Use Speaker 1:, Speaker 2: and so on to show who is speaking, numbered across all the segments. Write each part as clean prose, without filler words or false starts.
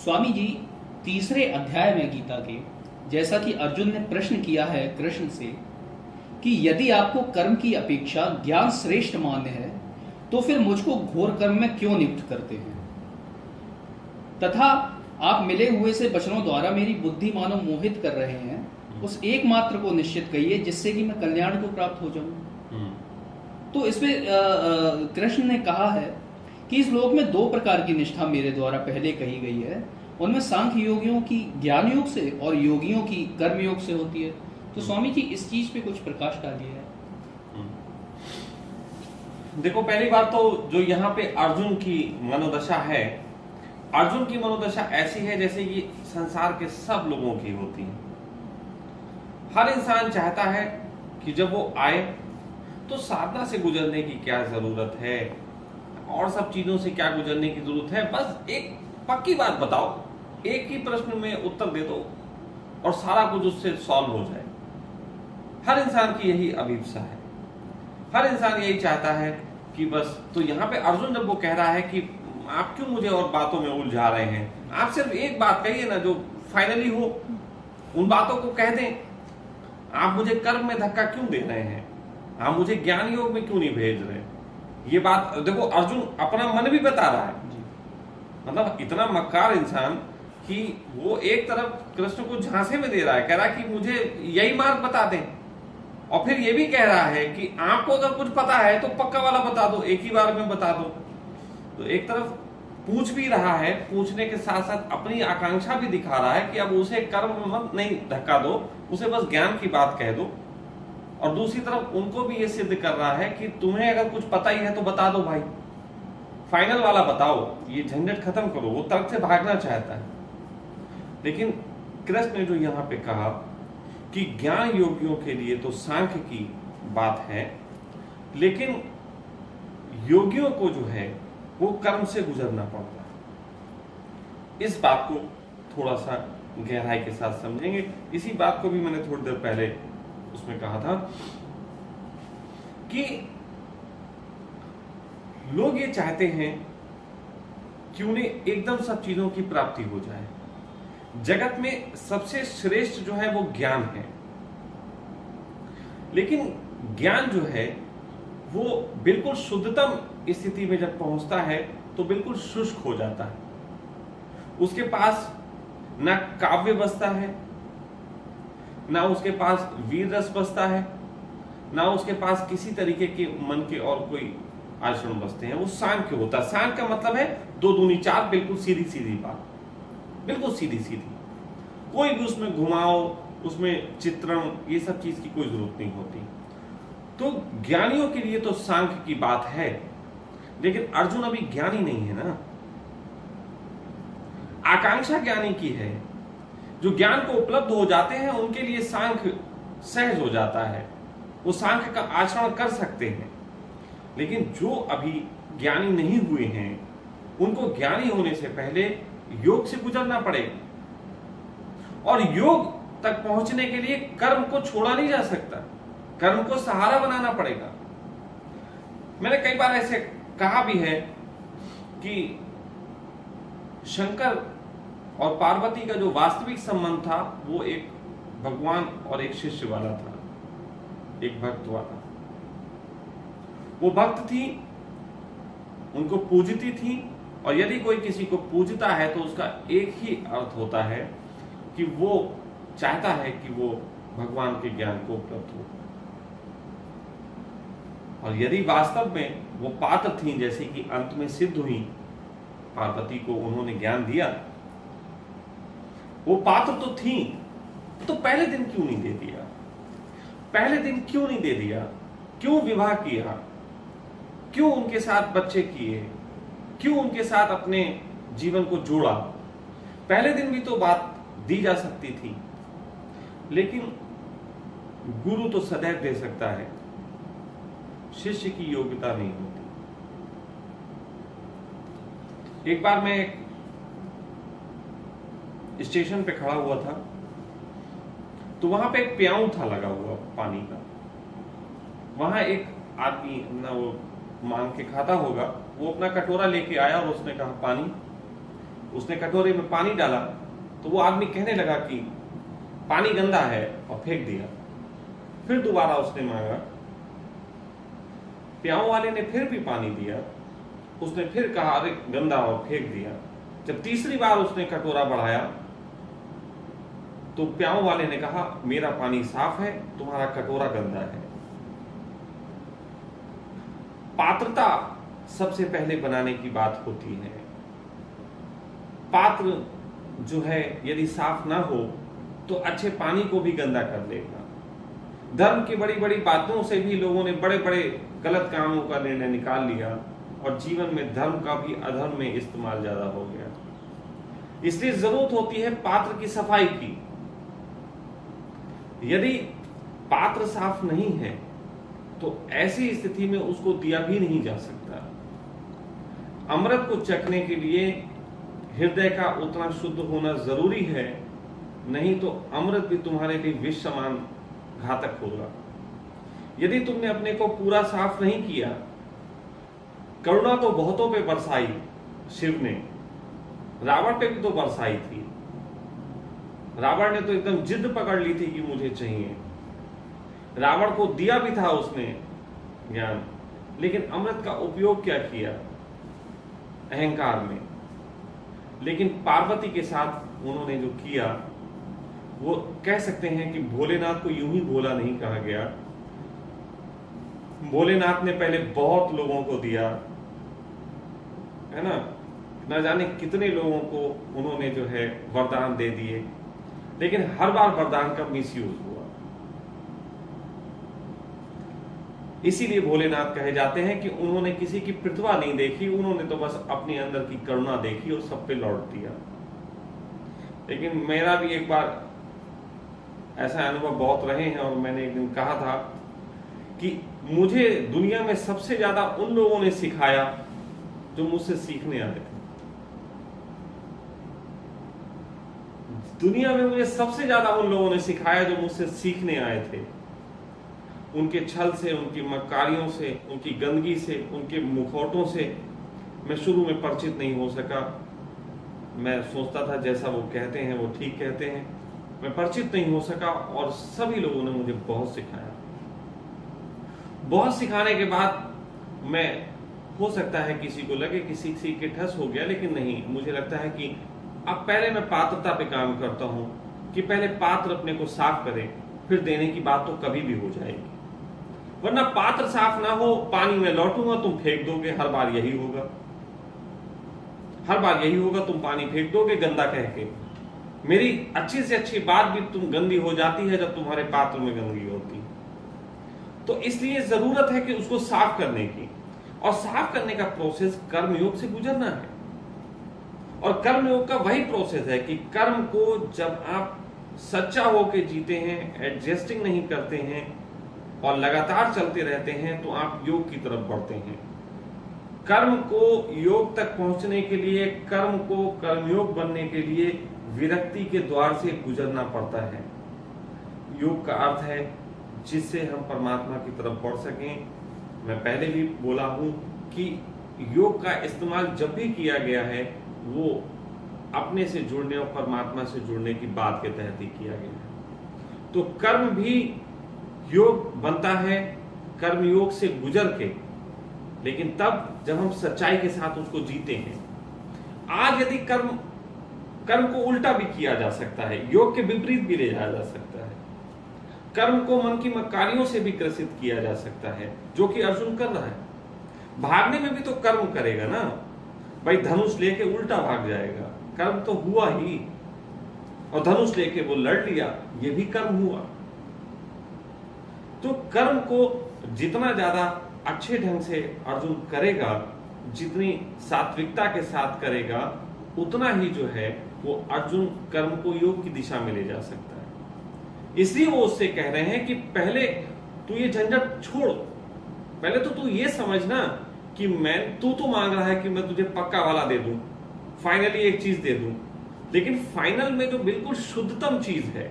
Speaker 1: स्वामी जी, तीसरे अध्याय में गीता के, जैसा कि अर्जुन ने प्रश्न किया है कृष्ण से कि यदि आपको कर्म की अपेक्षा ज्ञान श्रेष्ठ मान्य है तो फिर मुझको घोर कर्म में क्यों नियुक्त करते हैं, तथा आप मिले हुए से वचनों द्वारा मेरी बुद्धि मानो मोहित कर रहे हैं, उस एकमात्र को निश्चित कहिए जिससे कि मैं कल्याण को प्राप्त हो जाऊं। तो इसमें कृष्ण ने कहा है कि इस लोक में दो प्रकार की निष्ठा मेरे द्वारा पहले कही गई है, उनमें सांख्य योगियों की ज्ञान योग से और योगियों की कर्म योग से होती है। तो स्वामी जी इस चीज पे कुछ प्रकाश डालिए।
Speaker 2: देखो, पहली बात तो जो यहाँ पे अर्जुन की मनोदशा है, अर्जुन की मनोदशा ऐसी है जैसे कि संसार के सब लोगों की होती है। हर इंसान चाहता है कि जब वो आए तो साधना से गुजरने की क्या जरूरत है और सब चीजों से क्या गुजरने की जरूरत है, बस एक पक्की बात बताओ, एक ही प्रश्न में उत्तर दे दो और सारा कुछ उससे सॉल्व हो जाए। हर इंसान की यही अभिप्सा है, हर इंसान यही चाहता है कि बस। तो यहाँ पे अर्जुन जब वो कह रहा है कि आप क्यों मुझे और बातों में उलझा रहे हैं, आप सिर्फ एक बात कहिए ना जो फाइनली हो, उन बातों को कह दें। आप मुझे कर्म में धक्का क्यों दे रहे हैं, आप मुझे ज्ञान योग में क्यों नहीं भेज रहे। ये बात देखो, अर्जुन अपना मन भी बता रहा है, मतलब इतना मक्कार इंसान कि वो एक तरफ कृष्ण को झांसे में दे रहा है, कह रहा है कि मुझे यही मार्ग बता दें, और फिर ये भी कह रहा है कि आपको अगर कुछ पता है तो पक्का वाला बता दो, एक ही बार में बता दो। तो एक तरफ पूछ भी रहा है, पूछने के साथ साथ अपनी आकांक्षा भी दिखा रहा है कि अब उसे कर्म में मत नहीं धक्का दो, उसे बस ज्ञान की बात कह दो। और दूसरी तरफ उनको भी ये सिद्ध कर रहा है कि तुम्हें अगर कुछ पता ही है तो बता दो भाई, फाइनल वाला बताओ, ये झंझट खत्म करो। वो तर्क से भागना चाहता है, लेकिन कृष्ण ने जो यहाँ पे कहा कि ज्ञान योगियों के लिए तो सांख्य की बात है, लेकिन योगियों को जो है वो कर्म से गुजरना पड़ता है। इस बात को थोड़ा सा गहराई के साथ समझेंगे। इसी बात को भी मैंने थोड़ी देर पहले उसमें कहा था कि लोग ये चाहते हैं कि उन्हें एकदम सब चीजों की प्राप्ति हो जाए। जगत में सबसे श्रेष्ठ जो है वो ज्ञान है, लेकिन ज्ञान जो है वो बिल्कुल शुद्धतम स्थिति में जब पहुंचता है तो बिल्कुल शुष्क हो जाता है। उसके पास ना काव्य बसता है, ना उसके पास वीर रस बसता है, ना उसके पास किसी तरीके के मन के और कोई आचरण बसते हैं। वो सांख्य होता है। सांख्य का मतलब है 2 दूनी 4, बिल्कुल सीधी सीधी बात, बिल्कुल सीधी सीधी, कोई भी उसमें घुमाओ, उसमें चित्रण, ये सब चीज की कोई जरूरत नहीं होती। तो ज्ञानियों के लिए तो सांख्य की बात है, लेकिन अर्जुन अभी ज्ञानी नहीं है ना, आकांक्षा ज्ञानी की है। जो ज्ञान को उपलब्ध हो जाते हैं उनके लिए सांख्य सहज हो जाता है, वो सांख्य का आचरण कर सकते हैं। लेकिन जो अभी ज्ञानी नहीं हुए हैं उनको ज्ञानी होने से पहले योग से गुजरना पड़ेगा, और योग तक पहुंचने के लिए कर्म को छोड़ा नहीं जा सकता, कर्म को सहारा बनाना पड़ेगा। मैंने कई बार ऐसे कहा भी है कि शंकर और पार्वती का जो वास्तविक संबंध था वो एक भगवान और एक शिष्य वाला था, एक भक्त वाला। वो भक्त थी, उनको पूजती थी, और यदि कोई किसी को पूजता है तो उसका एक ही अर्थ होता है कि वो चाहता है कि वो भगवान के ज्ञान को उपलब्ध हो। और यदि वास्तव में वो पात्र थी, जैसे कि अंत में सिद्ध हुई, पार्वती को उन्होंने ज्ञान दिया, वो पात्र तो थी, तो पहले दिन क्यों नहीं दे दिया, पहले दिन क्यों नहीं दे दिया, क्यों विवाह किया, क्यों उनके साथ बच्चे किए, क्यों उनके साथ अपने जीवन को जोड़ा। पहले दिन भी तो बात दी जा सकती थी, लेकिन गुरु तो सदैव दे सकता है, शिष्य की योग्यता नहीं होती। एक बार मैं स्टेशन पे खड़ा हुआ था, तो वहां पे एक प्याऊ था लगा हुआ पानी का। वहां एक आदमी ना वो मांग के खाता होगा, वो अपना कटोरा लेके आया और उसने कहा पानी। उसने कटोरे में पानी डाला तो वो आदमी कहने लगा कि पानी गंदा है और फेंक दिया। फिर दोबारा उसने मांगा, प्याऊ वाले ने फिर भी पानी दिया, उसने फिर कहा अरे गंदा और फेंक दिया। जब तीसरी बार उसने कटोरा बढ़ाया तो प्याऊ वाले ने कहा मेरा पानी साफ है, तुम्हारा कटोरा गंदा है। पात्रता सबसे पहले बनाने की बात होती है। पात्र जो है यदि साफ ना हो तो अच्छे पानी को भी गंदा कर देगा। धर्म की बड़ी बड़ी बातों से भी लोगों ने बड़े बड़े गलत कामों का निर्णय निकाल लिया और जीवन में धर्म का भी अधर्म में इस्तेमाल ज्यादा हो गया। इसलिए जरूरत होती है पात्र की सफाई की। यदि पात्र साफ नहीं है तो ऐसी स्थिति में उसको दिया भी नहीं जा सकता। अमृत को चखने के लिए हृदय का उतना शुद्ध होना जरूरी है, नहीं तो अमृत भी तुम्हारे लिए विष समान घातक होगा। यदि तुमने अपने को पूरा साफ नहीं किया, करुणा तो बहुतों पे बरसाई शिव ने, रावण पे भी तो बरसाई थी। रावण ने तो एकदम जिद पकड़ ली थी कि मुझे चाहिए। रावण को दिया भी था उसने ज्ञान, लेकिन अमृत का उपयोग क्या किया? अहंकार में। लेकिन पार्वती के साथ उन्होंने जो किया वो कह सकते हैं कि भोलेनाथ को यूं ही भोला नहीं कहा गया। भोलेनाथ ने पहले बहुत लोगों को दिया, है ना, न जाने कितने लोगों को उन्होंने जो है वरदान दे दिए, लेकिन हर बार वरदान का मिसयूज हुआ। इसीलिए भोलेनाथ कहे जाते हैं कि उन्होंने किसी की प्रतिभा नहीं देखी, उन्होंने तो बस अपने अंदर की करुणा देखी और सब पे लौट दिया। लेकिन मेरा भी एक बार ऐसा अनुभव बहुत रहे हैं और मैंने एक दिन कहा था कि मुझे दुनिया में सबसे ज्यादा उन लोगों ने सिखाया जो मुझसे सीखने आए थे। दुनिया में मुझे सबसे ज्यादा उन लोगों ने सिखाया जो मुझसे सीखने आए थे। उनके छल से, उनकी मक्कारियों से, उनकी गंदगी से, उनके मुखौटों से मैं शुरू में परिचित नहीं हो सका। मैं सोचता था जैसा वो कहते हैं वो ठीक कहते हैं, मैं परिचित नहीं हो सका और सभी लोगों ने मुझे बहुत सिखाया। बहुत सिखाने के बाद मैं, हो सकता है किसी को लगे कि सीख के ठस हो गया, लेकिन नहीं, मुझे लगता है कि अब पहले मैं पात्रता पे काम करता हूं कि पहले पात्र अपने को साफ करे, फिर देने की बात तो कभी भी हो जाएगी। वरना पात्र साफ ना हो, पानी में लौटूंगा, तुम फेंक दोगे, हर बार यही होगा। हर बार यही होगा, तुम पानी फेंक दोगे गंदा कह के। मेरी अच्छी से अच्छी बात भी तुम गंदी हो जाती है जब तुम्हारे पात्र में गंदगी होती। तो इसलिए जरूरत है कि उसको साफ करने की, और साफ करने का प्रोसेस कर्मयोग से गुजरना है। और कर्मयोग का वही प्रोसेस है कि कर्म को जब आप सच्चा होके जीते हैं, एडजस्टिंग नहीं करते हैं और लगातार चलते रहते हैं, तो आप योग की तरफ बढ़ते हैं। कर्म को योग तक पहुंचने के लिए, कर्म को कर्मयोग बनने के लिए विरक्ति के द्वार से गुजरना पड़ता है। योग का अर्थ है जिससे हम परमात्मा की तरफ बढ़ सकें। मैं पहले भी बोला हूं कि योग का इस्तेमाल जब भी किया गया है वो अपने से जुड़ने और परमात्मा से जुड़ने की बात के तहत ही किया गया है। तो कर्म भी योग बनता है कर्मयोग से गुजर के, लेकिन तब जब हम सच्चाई के साथ उसको जीते हैं। आज यदि कर्म को उल्टा भी किया जा सकता है, योग के विपरीत भी ले जाया जा सकता है। कर्म को मन की मक्कारियों से भी ग्रसित किया जा सकता है, जो कि अर्जुन कर रहा है। भागने में भी तो कर्म करेगा ना भाई, धनुष लेके उल्टा भाग जाएगा, कर्म तो हुआ ही। और धनुष लेके वो लड़ लिया, ये भी कर्म हुआ। तो कर्म को जितना ज्यादा अच्छे ढंग से अर्जुन करेगा, जितनी सात्विकता के साथ करेगा, उतना ही जो है वो अर्जुन कर्म को योग की दिशा में ले जा सकता है। इसलिए वो उससे कह रहे हैं कि पहले तू ये झंझट छोड़, पहले तो तू ये समझना कि तू तो मांग रहा है कि मैं तुझे पक्का वाला दे दूं, फाइनली एक चीज दे दूं, लेकिन फाइनल में जो बिल्कुल शुद्धतम चीज है,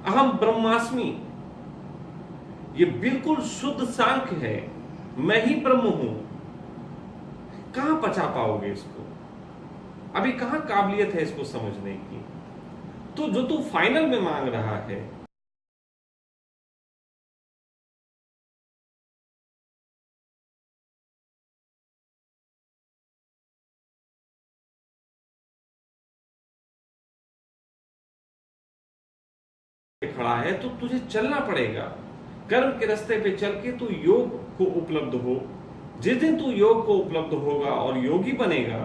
Speaker 2: अहम ब्रह्मास्मि, ये बिल्कुल शुद्ध सांख्य है, मैं ही ब्रह्म हूं। कहां पचा पाओगे इसको? अभी कहां काबिलियत है इसको समझने की। तो जो तू फाइनल में मांग रहा है, खड़ा है, तो तुझे चलना पड़ेगा। कर्म के रास्ते पे चल के तू योग को उपलब्ध हो। जिस दिन तू योग को उपलब्ध होगा और योगी बनेगा,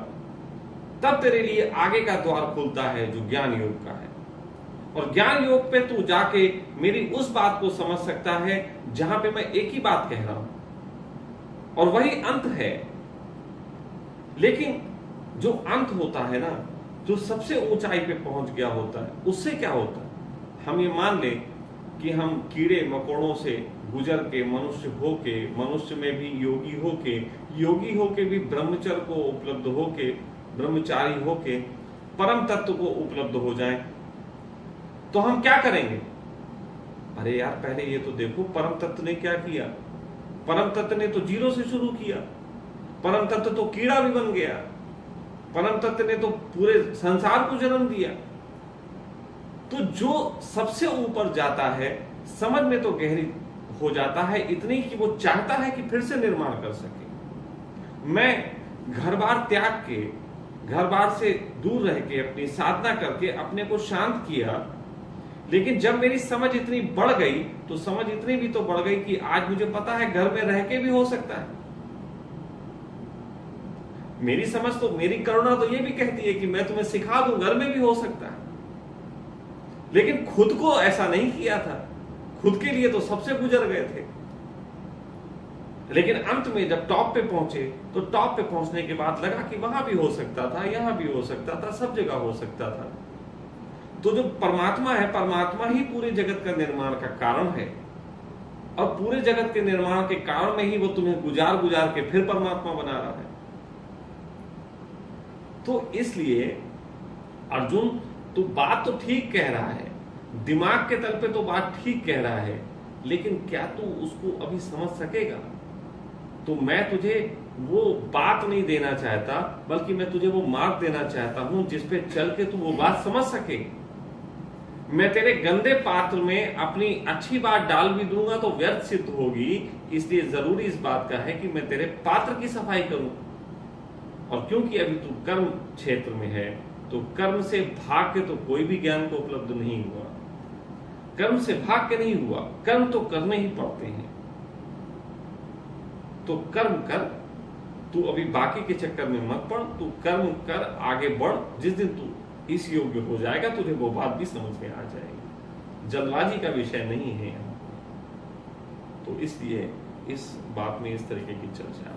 Speaker 2: तब तेरे लिए आगे का द्वार खुलता है जो ज्ञान योग का है। और ज्ञान योग पे तू जाके मेरी उस बात को समझ सकता है जहां पे मैं एक ही बात कह रहा हूं, और वही अंत है। लेकिन जो अंत होता है ना, जो सबसे ऊंचाई पे पहुंच गया होता है, उससे क्या होता है? हम ये मान लें कि हम कीड़े मकोड़ों से गुजर के मनुष्य होके, मनुष्य में भी योगी होके भी ब्रह्मचर्य को उपलब्ध होके, ब्रह्मचारी होके परम तत्व को उपलब्ध हो जाए, तो हम क्या करेंगे? अरे यार, पहले ये तो देखो परम तत्व ने क्या किया। परम तत्व ने तो जीरो से शुरू किया। परम तत्व तो कीड़ा भी बन गया। परम तत्व ने तो पूरे संसार को जन्म दिया। तो जो सबसे ऊपर जाता है, समझ में तो गहरी हो जाता है इतनी कि वो चाहता है कि फिर से निर्माण कर सके। मैं घर बार त्याग के, घर बार से दूर रह के, अपनी साधना करके अपने को शांत किया, लेकिन जब मेरी समझ इतनी बढ़ गई, तो समझ इतनी भी तो बढ़ गई कि आज मुझे पता है घर में रह के भी हो सकता है। मेरी समझ तो, मेरी करुणा तो ये भी कहती है कि मैं तुम्हें सिखा दूं, घर में भी हो सकता है। लेकिन खुद को ऐसा नहीं किया था। खुद के लिए तो सबसे गुजर गए थे। लेकिन अंत में जब टॉप पे पहुंचे, तो टॉप पे पहुंचने के बाद लगा कि वहां भी हो सकता था, यहां भी हो सकता था, सब जगह हो सकता था। तो जो परमात्मा है, परमात्मा ही पूरे जगत का निर्माण का कारण है, और पूरे जगत के निर्माण के कारण में ही वो तुम्हें गुजार गुजार के फिर परमात्मा बना रहा है। तो इसलिए अर्जुन, तू बात तो ठीक कह रहा है, दिमाग के तल पे तो बात ठीक कह रहा है, लेकिन क्या तू उसको अभी समझ सकेगा? तो मैं तुझे वो बात नहीं देना चाहता, बल्कि मैं तुझे वो मार्ग देना चाहता हूं जिसपे चल के तू वो बात समझ सके। मैं तेरे गंदे पात्र में अपनी अच्छी बात डाल भी दूंगा तो व्यर्थ सिद्ध होगी। इसलिए जरूरी इस बात का है कि मैं तेरे पात्र की सफाई करूं। और क्योंकि अभी तू कर्म क्षेत्र में है, तो कर्म से भाग के तो कोई भी ज्ञान को उपलब्ध नहीं हुआ। कर्म से भाग के नहीं हुआ, कर्म तो करने ही पड़ते हैं। तो कर्म कर, तू अभी बाकी के चक्कर में मत पड़, तू कर्म कर, आगे बढ़। जिस दिन तू इस योग्य हो जाएगा, तुझे वो बात भी समझ में आ जाएगी। जल्दबाजी का विषय नहीं है यहाँ। तो इसलिए इस बात में इस तरीके की चर्चा